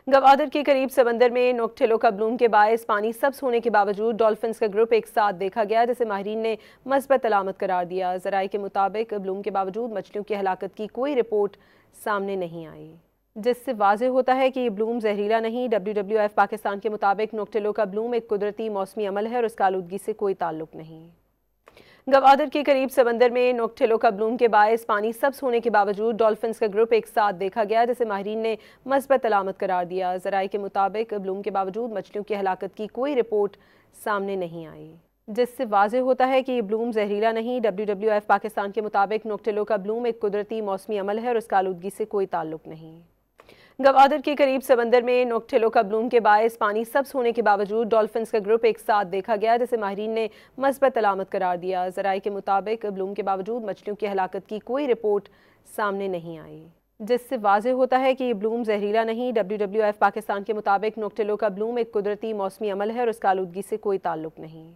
गवादर के करीब समंदर में नोक्टिलो ब्लूम के बायस पानी सब्ज होने के बावजूद डॉल्फिन्स का ग्रुप एक साथ देखा गया, जिसे माहिरीन ने मस्बत अलामत करार दिया। ज़राए के मुताबिक ब्लूम के बावजूद मछलियों की हलाकत की कोई रिपोर्ट सामने नहीं आई, जिससे वाज़े होता है कि ये ब्लूम जहरीला नहीं। WWF पाकिस्तान के मुताबिक नोक्टिलो ब्लूम एक कुदरती मौसमी अमल है और इसका आलूदगी से कोई ताल्लुक नहीं। गवादर के करीब समंदर में नोक्टिलो ब्लूम के बायस पानी सब्ज होने के बावजूद डॉल्फिन्स का ग्रुप एक साथ देखा गया, जिसे माहिरीन ने मस्बत अलामत करार दिया। ज़राए के मुताबिक ब्लूम के बावजूद मछलियों की हलाकत की कोई रिपोर्ट सामने नहीं आई, जिससे वाज़े होता है कि ये ब्लूम जहरीला नहीं। WWF पाकिस्तान के मुताबिक नोक्टिलो ब्लूम एक कुदरती मौसमी अमल है और इसका आलूदगी से कोई ताल्लुक नहीं। गवादर के करीब समंदर में नोक्टिलो ब्लूम के बायस पानी सब्ज होने के बावजूद डॉल्फिन्स का ग्रुप एक साथ देखा गया, जिसे माहिरीन ने मस्बत अलामत करार दिया। ज़राए के मुताबिक ब्लूम के बावजूद मछलियों की हलाकत की कोई रिपोर्ट सामने नहीं आई, जिससे वाज़े होता है कि ये ब्लूम जहरीला नहीं। WWF पाकिस्तान के मुताबिक नोक्टिलो ब्लूम एक कुदरती मौसमी अमल है और इसका आलूदगी से कोई ताल्लुक नहीं।